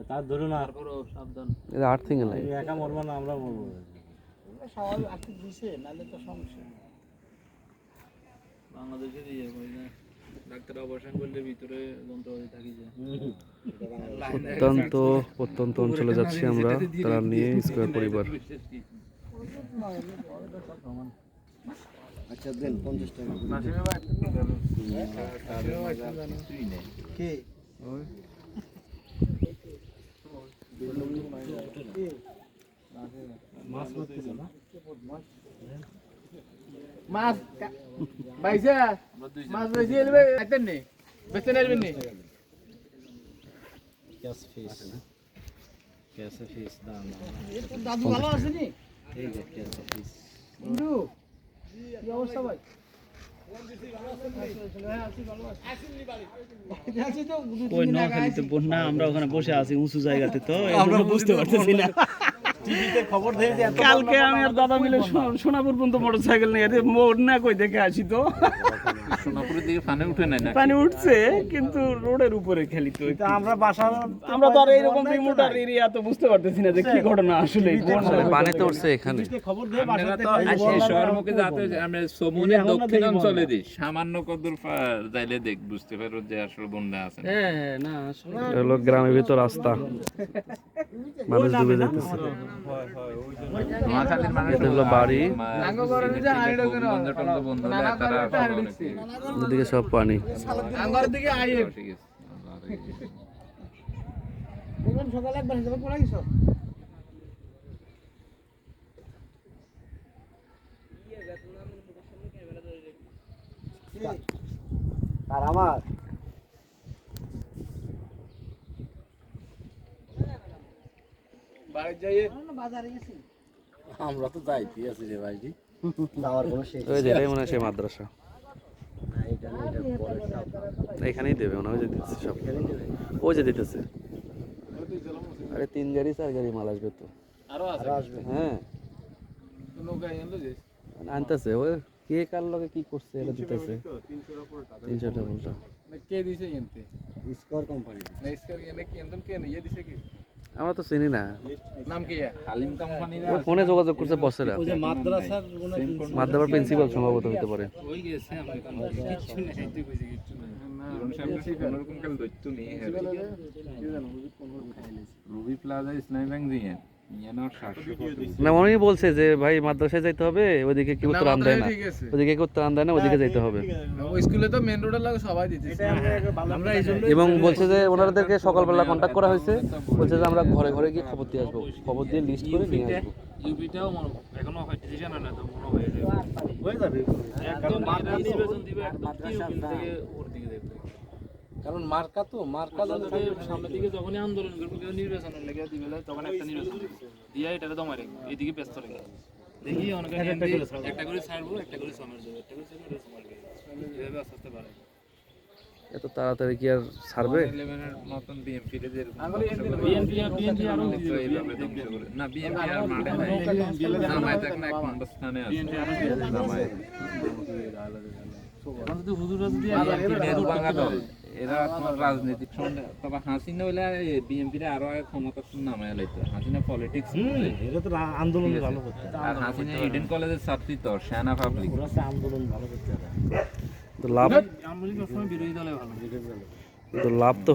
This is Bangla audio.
তার ধরুন সাবধান আর্থিং একা মরবো না আমরা মরবো স্বাভাবিক আর্থিক দিছে নাহলে তো সমস্যা বাংলাদেশের ডাক্তার অপারেশন করলে ভিতরে যন্ত্রপাতি থাকি যায় প্রত্যন্ত অঞ্চলে যাচ্ছি আমরা তারা নিয়ে স্কয়ার পরিবার। আচ্ছা দেন 50 টাকা কে ওই মাছ মারতেছ না মাছ বাইসা মাছ বাইসে এলবে আইতেন নি বেচতে নেবেন নি ক্যাশ ফিস দাম দাদু ভালো আছে নি এই যে ক্যাশ ফিস বন্ধু কি অবস্থা ভাই বন্যা আমরা ওখানে বসে আছি উঁচু জায়গাতে তো আমরা বুঝতে পারতেছি না টিভিতে খবর দেই যে কালকে আমি আর দাদা মিলে সোনাপুর পর্যন্ত মোটরসাইকেল নিয়ে বন্যা কই দেখে আসি তো সোনাপুরের দিকে পানি উঠে নাই না পানি উঠছে কিন্তু রোডের উপরে খেলি তো আমরা আমরা তো আর এইরকম রিমোটার এরিয়া তো বুঝতে পারতেছি না যে কি ঘটনা আসলে পানিতে উঠছে এখানে খবর দেই বাসাতে এই শহর মুখে যাতে আমরা সমুদ্রের দক্ষিণ অঞ্চলে দিই সামান্য কদূর যাইলে দেখ বুঝতে পারো যে আসলে বন্যা আছে হ্যাঁ না আসলে হলো গ্রামের ভিতর রাস্তা মানুষ ডুবে যাইতেছে। এটা হলো বাড়ি, ওদিকে সব পানি। সকালে একবার হিসাবে পড়া গেছো আর আমার আমরা তো যাইতে আছি রে ভাইজি যাওয়ার কোনো শেষ ওই যেটাই মনে হয় সেই মাদ্রাসা এখানেই দেবে মনে হয়, দিতেছে সব ওই যে দিতেছে। আরে 3 গাড়ি 4 গাড়ি মাল আসবে তো আরো আসবে হ্যাঁ নৌকা এলো যে আনতেছে ওই কে কার লগে কি করছে এটা দিতেছে 300 টাকা উল্টা কে দিছে এনতে স্কোর কোম্পানি না স্কয়ার এনে কি এনতন কে নিয়ে দিছে কি আমরা তো চিনি না, নাম কি হালিম কোম্পানি না ওই ফোনে যোগাযোগ করছে বসেরা, ওই যে মাদ্রাসার মাদ্রাসার প্রিন্সিপাল সম্ভবত হতে পারে। ওই গেছে আমরা কিছু নাই তুই কইছিস কিছু নাই ইরন সাহেব কি কোনো রকম কাল দইতো নি রুবি প্লাজা ইসলামী ব্যাংক দিয়ে না উনি বলছে যে ভাই মাদ্রাসায় যাইতে হবে, ওইদিকে কি উত্তর আন দেয় না, ওইদিকে কি উত্তর আন দেয় না, ওইদিকে যাইতে হবে। ওই স্কুলে তো মেইন রোডের লাগে সবাই দিতেছে আমরা এইজন্য এবং বলছে যে ওনাদেরকে সকালবেলা কন্ট্যাক্ট করা হয়েছে, বলছে যে আমরা ঘরে ঘরে গিয়ে খবর দিয়ে আসবো, খবর দিয়ে লিস্ট করে নিয়ে আসবো। ইউপিটাও এখনো হয় ডিসিশন না তো মনে হয়ে যাবে হয়ে যাবে একদম নির্বাচন দিবে একদম থেকে ওর দিকে দেখবে কারণ মার্কা তো মার্কা সামনের দিকে যখনই আন্দোলন করবে কেউ নির্বাচনের লেগে দিবে তখন একটা নির্বাচন দিয়ে এটা দমাই রাখবে এইদিকে ব্যস্ত রেখে দেখি অনেকে একটা করে ছাড়বো একটা করে সমাজ যাবে একটা করে ছাড়বো সমাজ এভাবে আস্তে আস্তে বাড়ে এত তাড়াতাড়ি কি আর ছাড়বে? 11 এর মতন বিএমপি রে যেরকম বিএনপি আরো এইভাবে ধ্বংস করে না বিএনপি আর মাঠে নাই জামায়াত এক না এক নম্বর স্থানে আছে জামায়াত এখন যদি হুজুর যদি নেরু বাঙালি এরা তোমার রাজনৈতিক তবে হাসিনা হইলে বিএনপি রে আরো আগে ক্ষমতা নামায় লাইতো হাসিনা পলিটিক্স এটা তো আন্দোলন ভালো করতে আর হাসিনা ইডেন কলেজের ছাত্রী তো সেনা পাবলিক আন্দোলন ভালো করতে তো লাভ আমরা সবসময় বিরোধী দলে ভালো তো লাভ তো